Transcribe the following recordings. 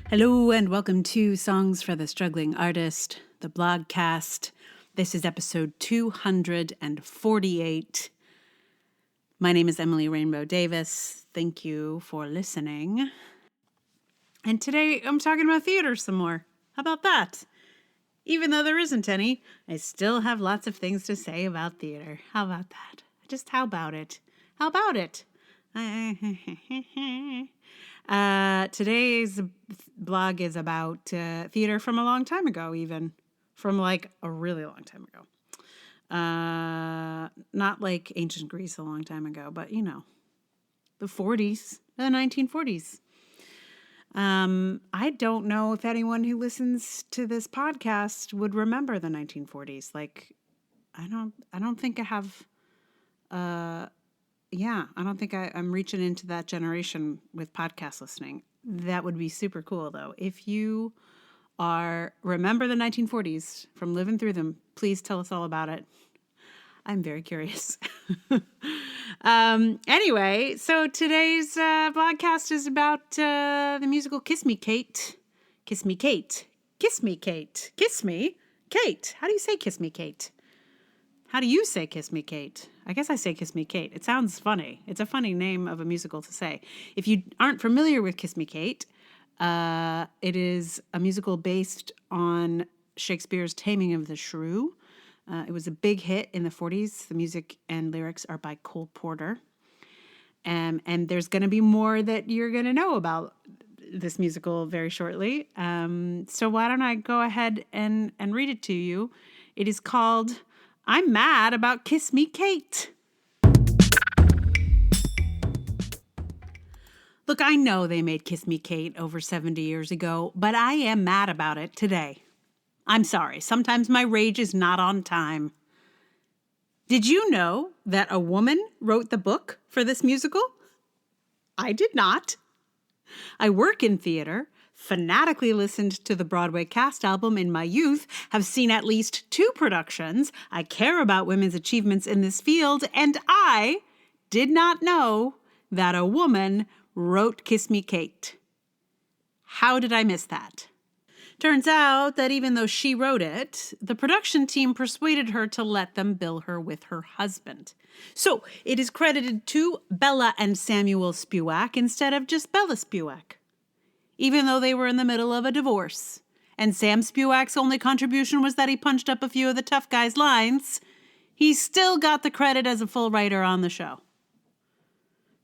Hello and welcome to Songs for the Struggling Artist, the blogcast. This is episode 248. My name is Emily Rainbow Davis. Thank you for listening. And today I'm talking about theater some more. How about that? Even though there isn't any, I still have lots of things to say about theater. How about that? Just how about it? How about it? Today's blog is about theater from a long time ago, even from like a really long time ago. Not like ancient Greece a long time ago, but you know, the 40s, the 1940s. I don't know if anyone who listens to this podcast would remember the 1940s. Like, I don't think I have. I don't think I'm reaching into that generation with podcast listening. That would be super cool, though. If you remember the 1940s from living through them, please tell us all about it. I'm very curious. Anyway, so today's podcast is about the musical Kiss Me, Kate. Kiss Me, Kate. Kiss Me, Kate. Kiss Me, Kate. How do you say Kiss Me, Kate? How do you say Kiss Me, Kate? I guess I say Kiss Me, Kate. It sounds funny. It's a funny name of a musical to say. If you aren't familiar with Kiss Me, Kate, it is a musical based on Shakespeare's Taming of the Shrew. It was a big hit in the 40s. The music and lyrics are by Cole Porter. And there's going to be more that you're going to know about this musical very shortly. So why don't I go ahead and read it to you? It is called I'm Mad About Kiss Me, Kate. Look, I know they made Kiss Me, Kate over 70 years ago, but I am mad about it today. I'm sorry, sometimes my rage is not on time. Did you know that a woman wrote the book for this musical? I did not. I work in theater, fanatically listened to the Broadway cast album in my youth, have seen at least 2 productions. I care about women's achievements in this field, and I did not know that a woman wrote Kiss Me, Kate. How did I miss that? Turns out that even though she wrote it, the production team persuaded her to let them bill her with her husband. So it is credited to Bella and Samuel Spewack instead of just Bella Spewack. Even though they were in the middle of a divorce, and Sam Spewack's only contribution was that he punched up a few of the tough guy's lines, he still got the credit as a full writer on the show.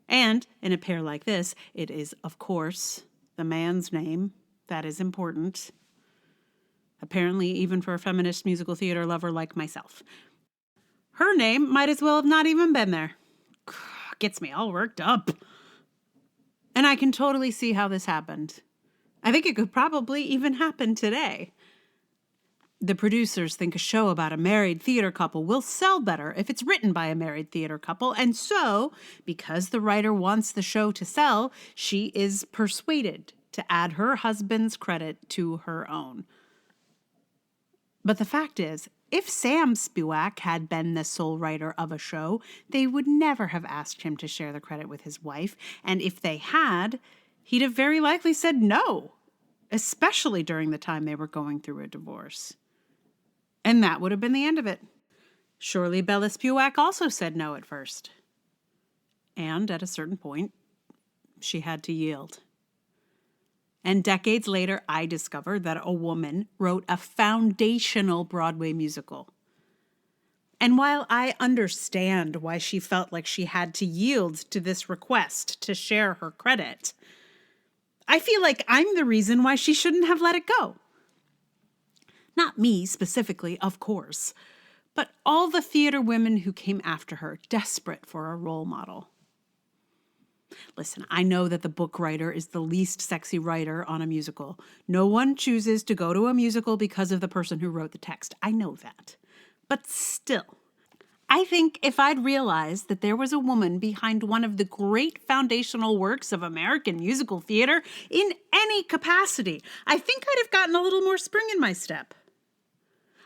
And in a pair like this, it is, of course, the man's name that is important. Apparently, even for a feminist musical theater lover like myself. Her name might as well have not even been there. Gets me all worked up. And I can totally see how this happened. I think it could probably even happen today. The producers think a show about a married theater couple will sell better if it's written by a married theater couple. And so, because the writer wants the show to sell, she is persuaded to add her husband's credit to her own. But the fact is, if Sam Spewack had been the sole writer of a show, they would never have asked him to share the credit with his wife. And if they had, he'd have very likely said no, especially during the time they were going through a divorce. And that would have been the end of it. Surely Bella Spewack also said no at first. And at a certain point, she had to yield. And decades later, I discovered that a woman wrote a foundational Broadway musical. And while I understand why she felt like she had to yield to this request to share her credit, I feel like I'm the reason why she shouldn't have let it go. Not me specifically, of course, but all the theater women who came after her, desperate for a role model. Listen, I know that the book writer is the least sexy writer on a musical. No one chooses to go to a musical because of the person who wrote the text. I know that. But still, I think if I'd realized that there was a woman behind one of the great foundational works of American musical theater in any capacity, I think I'd have gotten a little more spring in my step.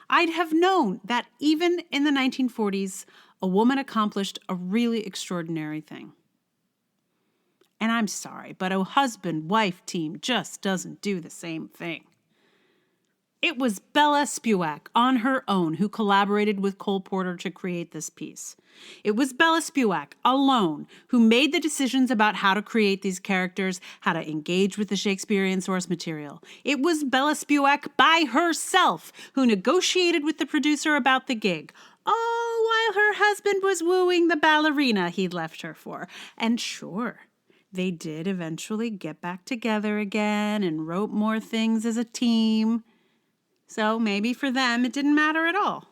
I'd have known that even in the 1940s, a woman accomplished a really extraordinary thing. And I'm sorry, but a husband-wife team just doesn't do the same thing. It was Bella Spewack on her own who collaborated with Cole Porter to create this piece. It was Bella Spewack alone who made the decisions about how to create these characters, how to engage with the Shakespearean source material. It was Bella Spewack by herself who negotiated with the producer about the gig. Oh, while her husband was wooing the ballerina he'd left her for. And sure, they did eventually get back together again and wrote more things as a team. So maybe for them, it didn't matter at all.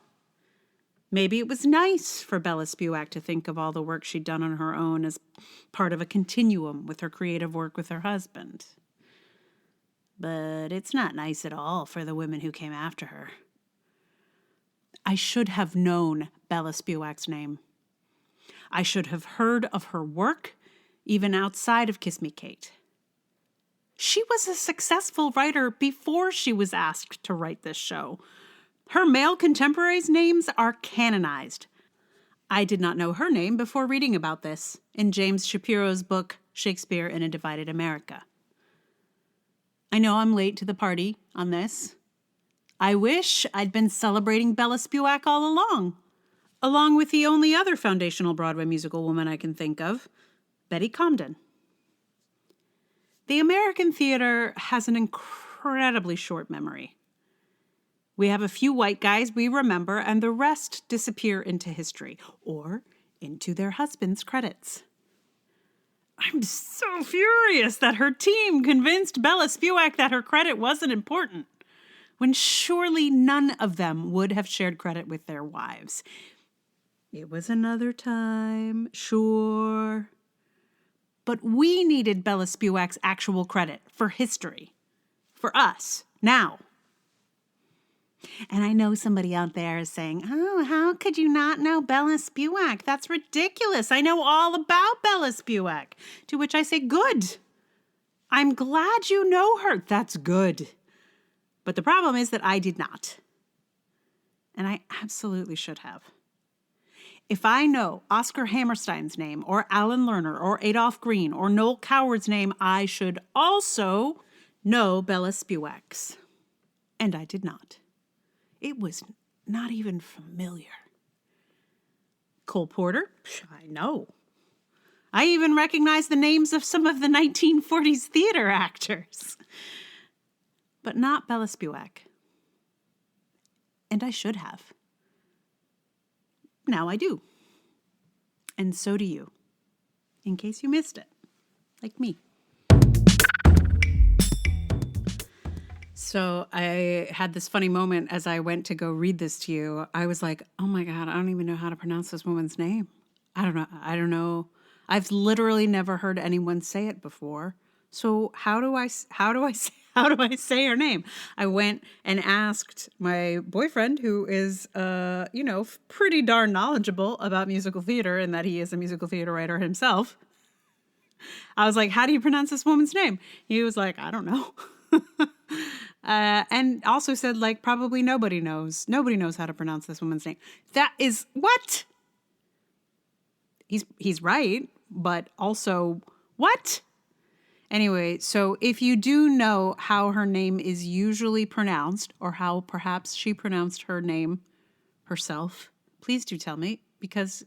Maybe it was nice for Bella Spewack to think of all the work she'd done on her own as part of a continuum with her creative work with her husband. But it's not nice at all for the women who came after her. I should have known Bella Spewack's name. I should have heard of her work, even outside of Kiss Me, Kate. She was a successful writer before she was asked to write this show. Her male contemporaries' names are canonized. I did not know her name before reading about this in James Shapiro's book, Shakespeare in a Divided America. I know I'm late to the party on this. I wish I'd been celebrating Bella Spewack all along with the only other foundational Broadway musical woman I can think of, Betty Comden. The American theater has an incredibly short memory. We have a few white guys we remember, and the rest disappear into history or into their husbands' credits. I'm so furious that her team convinced Bella Spewack that her credit wasn't important, when surely none of them would have shared credit with their wives. It was another time, sure. But we needed Bella Spewack's actual credit for history. For us, now. And I know somebody out there is saying, oh, how could you not know Bella Spewack? That's ridiculous. I know all about Bella Spewack. To which I say, good. I'm glad you know her. That's good. But the problem is that I did not. And I absolutely should have. If I know Oscar Hammerstein's name, or Alan Lerner, or Adolph Green, or Noel Coward's name, I should also know Bella Spewack's. And I did not. It was not even familiar. Cole Porter? I know. I even recognize the names of some of the 1940s theater actors. But not Bella Spewack. And I should have. Now I do. And so do you. In case you missed it. Like me. So I had this funny moment as I went to go read this to you. I was like, oh my God, I don't even know how to pronounce this woman's name. I don't know. I've literally never heard anyone say it before. So how do I say her name? I went and asked my boyfriend, who is, pretty darn knowledgeable about musical theater, and that he is a musical theater writer himself. I was like, how do you pronounce this woman's name? He was like, I don't know. And also said, like, probably nobody knows. Nobody knows how to pronounce this woman's name. That is what? He's right, but also what? Anyway, so if you do know how her name is usually pronounced, or how perhaps she pronounced her name herself, please do tell me, because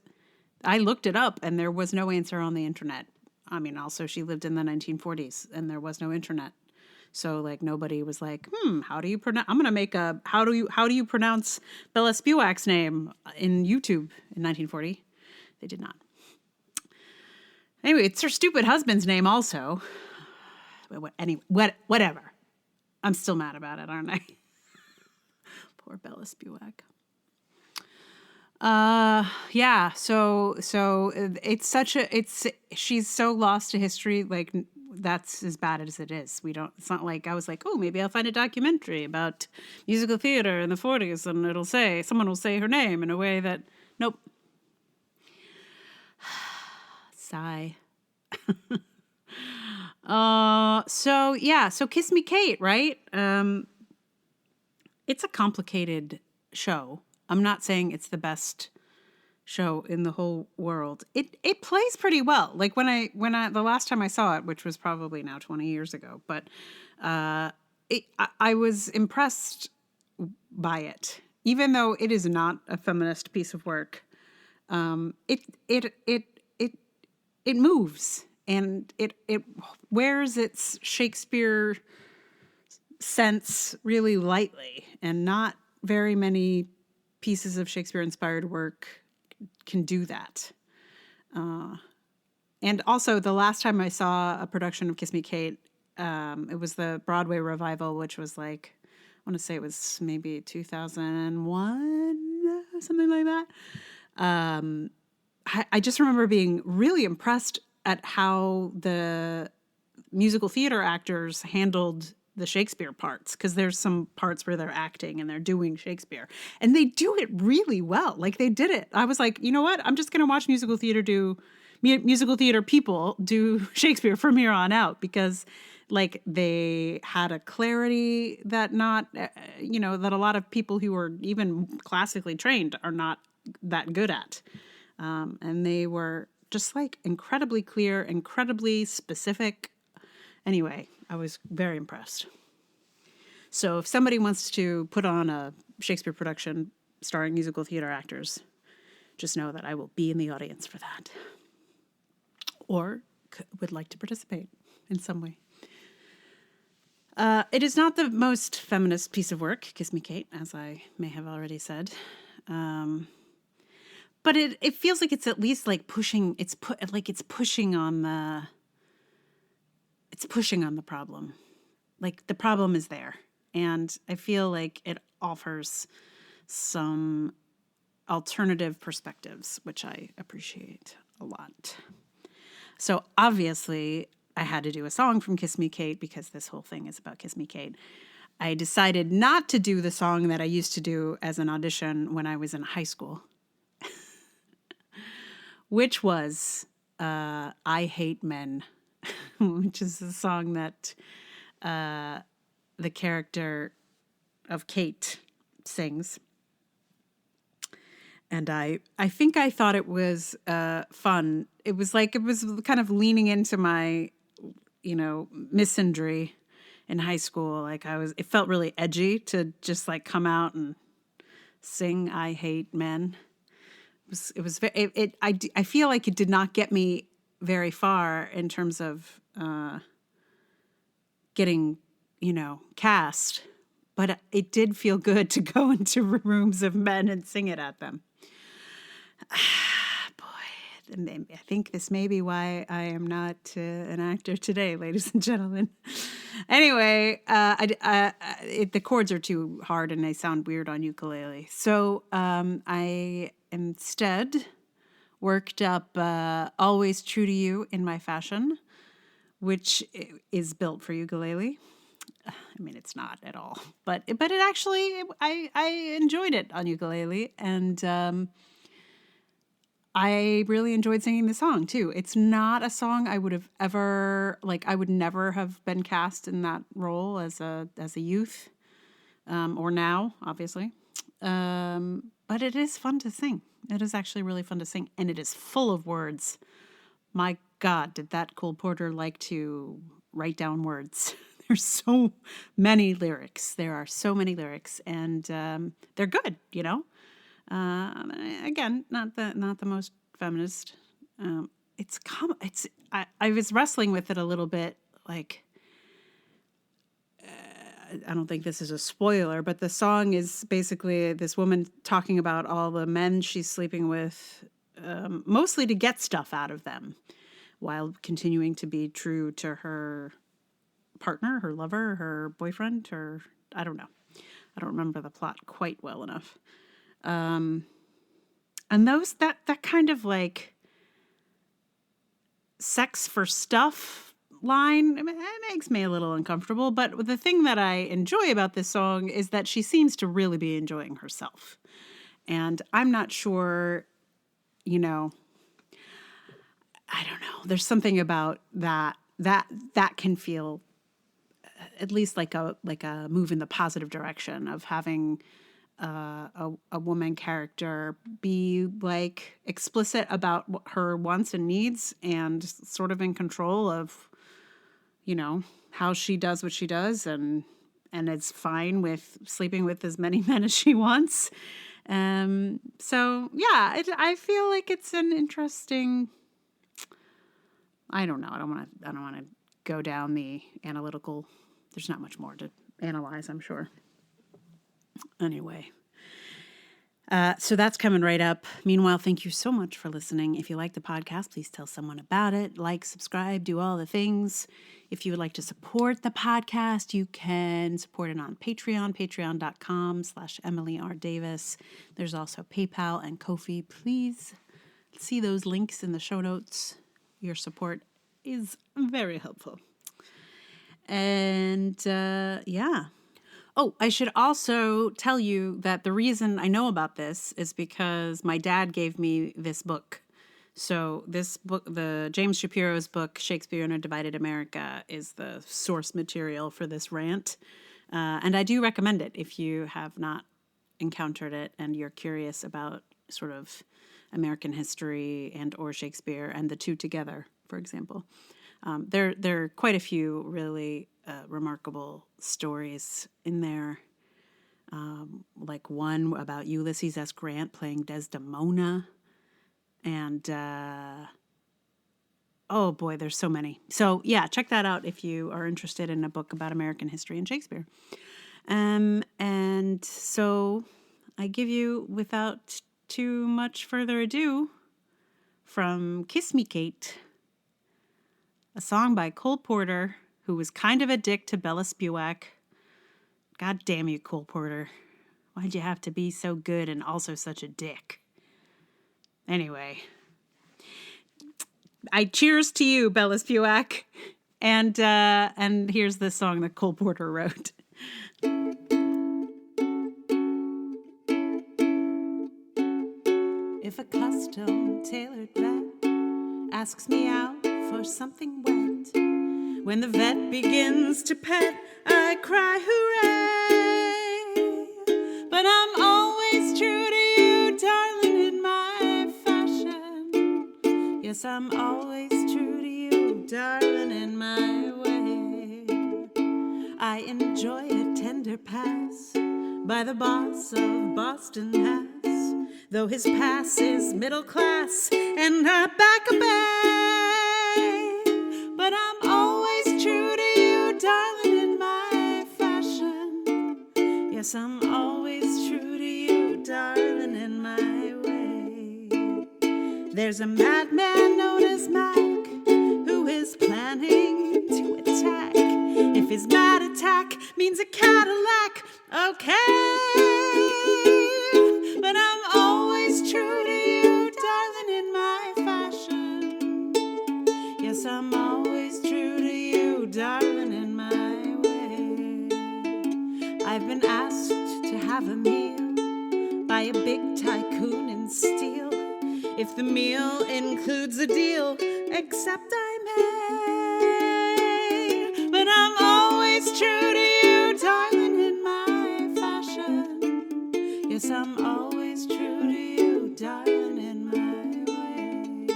I looked it up and there was no answer on the internet. I mean, also she lived in the 1940s and there was no internet. So like nobody was like, how do you pronounce, I'm going to make a, how do you pronounce Bella Spewack's name in YouTube in 1940? They did not. Anyway, it's her stupid husband's name also. Whatever. I'm still mad about it, aren't I? Poor Bella Spewack. Yeah. So she's so lost to history. Like that's as bad as it is. It's not like I was like, oh, maybe I'll find a documentary about musical theater in the 40s and someone will say her name in a way that, nope. Sigh. So Kiss Me, Kate, right? It's a complicated show. I'm not saying it's the best show in the whole world. It plays pretty well. Like when I the last time I saw it, which was probably now 20 years ago, but I was impressed by it, even though it is not a feminist piece of work. It it it it it moves, and it wears its Shakespeare sense really lightly, and not very many pieces of Shakespeare inspired work can do that. And also, the last time I saw a production of Kiss Me Kate, it was the Broadway revival, which was like, I want to say it was maybe 2001, something like that. I just remember being really impressed at how the musical theater actors handled the Shakespeare parts, because there's some parts where they're acting and they're doing Shakespeare, and they do it really well. Like, they did it. I was like, you know what? I'm just going to watch musical theater people do Shakespeare from here on out, because like they had a clarity that that a lot of people who are even classically trained are not that good at. And they were just like incredibly clear, incredibly specific. Anyway, I was very impressed. So if somebody wants to put on a Shakespeare production starring musical theater actors, just know that I will be in the audience for that. Or would like to participate in some way. It is not the most feminist piece of work, Kiss Me Kate, as I may have already said. But it feels like it's at least like pushing. It's pushing on the problem. Like, the problem is there, and I feel like it offers some alternative perspectives, which I appreciate a lot. So obviously, I had to do a song from Kiss Me Kate, because this whole thing is about Kiss Me Kate. I decided not to do the song that I used to do as an audition when I was in high school, which was I Hate Men, which is the song that the character of Kate sings. And I think I thought it was fun. It was kind of leaning into my, misandry in high school. Like, it felt really edgy to just like come out and sing I Hate Men. I feel like it did not get me very far in terms of getting, cast, but it did feel good to go into rooms of men and sing it at them. Boy, I think this may be why I am not an actor today, ladies and gentlemen. Anyway, the chords are too hard and they sound weird on ukulele. So I instead worked up Always True to You in My Fashion, which is built for ukulele. I mean, it's not at all, but it actually, I enjoyed it on ukulele, and I really enjoyed singing the song too. It's not a song I would have ever, I would never have been cast in that role as a youth, or now, obviously. But it is fun to sing. It is actually really fun to sing, and it is full of words. My God, did that Cole Porter like to write down words? There's so many lyrics. There are so many lyrics, and they're good. Again, not the most feminist. I was wrestling with it a little bit. Like, I don't think this is a spoiler, but the song is basically this woman talking about all the men she's sleeping with, mostly to get stuff out of them, while continuing to be true to her partner, her lover, her boyfriend, I don't know. I don't remember the plot quite well enough. And that kind of like sex for stuff line, it makes me a little uncomfortable. But the thing that I enjoy about this song is that she seems to really be enjoying herself. And I'm not sure, I don't know. There's something about that can feel at least like a move in the positive direction of having a woman character be like explicit about her wants and needs and sort of in control of, how she does what she does, and it's fine with sleeping with as many men as she wants. So yeah, I feel like it's an interesting. I don't know. I don't want to go down the analytical. There's not much more to analyze, I'm sure. Anyway. So that's coming right up. Meanwhile, thank you so much for listening. If you like the podcast, please tell someone about it. Like, subscribe, do all the things. If you would like to support the podcast, you can support it on Patreon, patreon.com/Emily R. Davis. There's also PayPal and Ko-fi. Please see those links in the show notes. Your support is very helpful. And yeah. Oh, I should also tell you that the reason I know about this is because my dad gave me this book. So this book, the James Shapiro's book, Shakespeare in a Divided America, is the source material for this rant. And I do recommend it if you have not encountered it and you're curious about sort of American history and or Shakespeare and the two together, for example. There are quite a few really remarkable stories in there, like one about Ulysses S. Grant playing Desdemona, and oh boy, there's so many. So yeah, check that out if you are interested in a book about American history and Shakespeare. And so I give you, without too much further ado, from Kiss Me Kate, a song by Cole Porter, who was kind of a dick to Bella Spewack. God damn you, Cole Porter. Why'd you have to be so good and also such a dick? Anyway, I cheers to you, Bella Spewack. And here's the song that Cole Porter wrote. If a custom-tailored vet asks me out for something wet, when the vet begins to pet, I cry hooray. But I'm always true to you, darling, in my fashion. Yes, I'm always true to you, darling, in my way. I enjoy a tender pass by the boss of Boston Pass, though his pass is middle class and I back a bay. But I'm always true to you, darling, in my fashion. Yes, I'm always true to you, darling, in my way. There's a madman known as Mac who is planning to attack. If his mad attack means a Cadillac, okay. But I'm always true to you, darling, in my fashion. Yes, I'm always true to you, darling, in my way. I've been asked to have a meal by a big tycoon in steel. If the meal includes a deal, except I may. But I'm always true to you, darling, in my fashion. Yes, I'm always true to you, darling, in my way.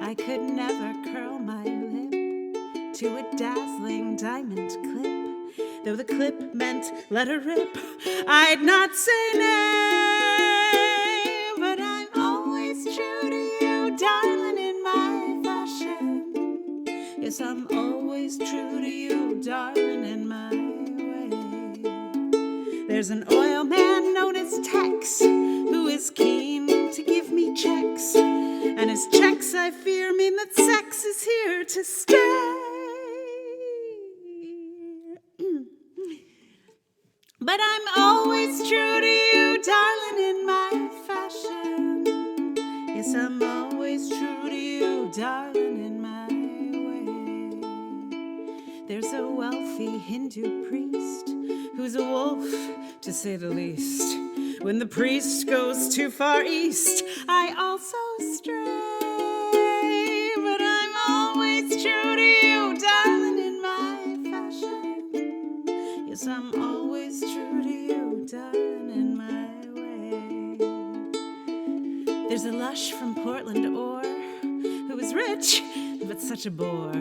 I could never curl my lip to a dazzling diamond clip. Though the clip meant let her rip, I'd not say nay. But I'm always true to you, darling, in my fashion. Yes, I'm always true to you, darling, in my way. There's an oil man known as Tex who is keen to give me checks. And his checks, I fear, mean that sex is here to stay. But I'm always true to you, darling, in my fashion. Yes, I'm always true to you, darling, in my way. There's a wealthy Hindu priest who's a wolf, to say the least. When the priest goes too far east, I also stray. But I'm always true to you, darling, in my fashion. Yes, I'm always true to you, darling, in There's a lush from Portland ore who is rich, but such a bore.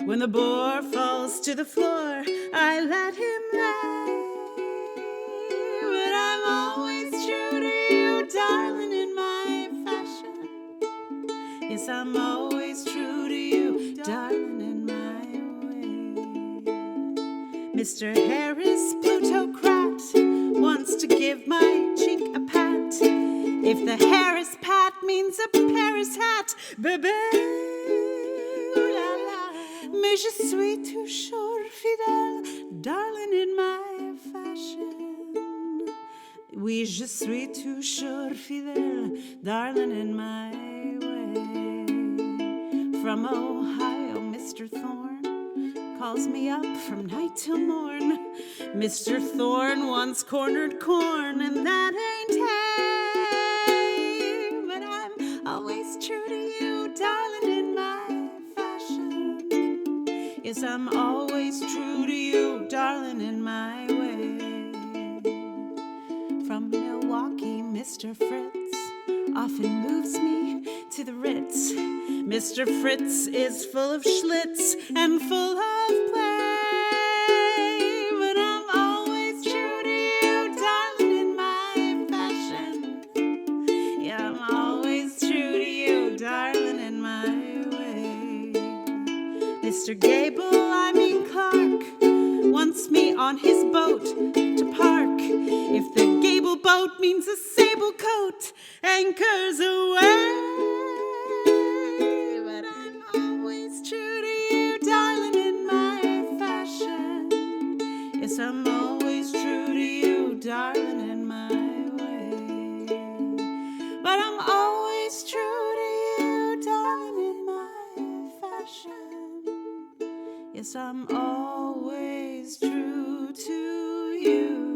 When the bore falls to the floor, I let him lay. But I'm always true to you, darling, in my fashion. Yes, I'm always true to you, darling, in my way. Mr. Harris, plutocrat, wants to give my cheek a pat. If the Harris pat means a Paris hat, bébé, la la. Mais je suis toujours fidèle, darling, in my fashion. Oui, je suis toujours fidèle, darling, in my way. From Ohio, Mr. Thorne calls me up from night till morn. Mr. Thorne once cornered corn, and that ain't hay. But I'm always true to you, darling, in my fashion. Yes, I'm always true to you, darling, in my way. From Milwaukee, Mr. Fritz often moves me to the Ritz. Mr. Fritz is full of schlitz and full of play. But I'm always true to you, darling, in my fashion. Yeah, I'm always true to you, darling, in my way. Mr. Gable, I mean Clark, wants me on his boat to park. If the Gable boat means a sable coat, anchors away. But I'm always true to you, darling, in my fashion. Yes, I'm always true to you, darling, in my way. But I'm always true to you, darling, in my fashion. Yes, I'm always true to you.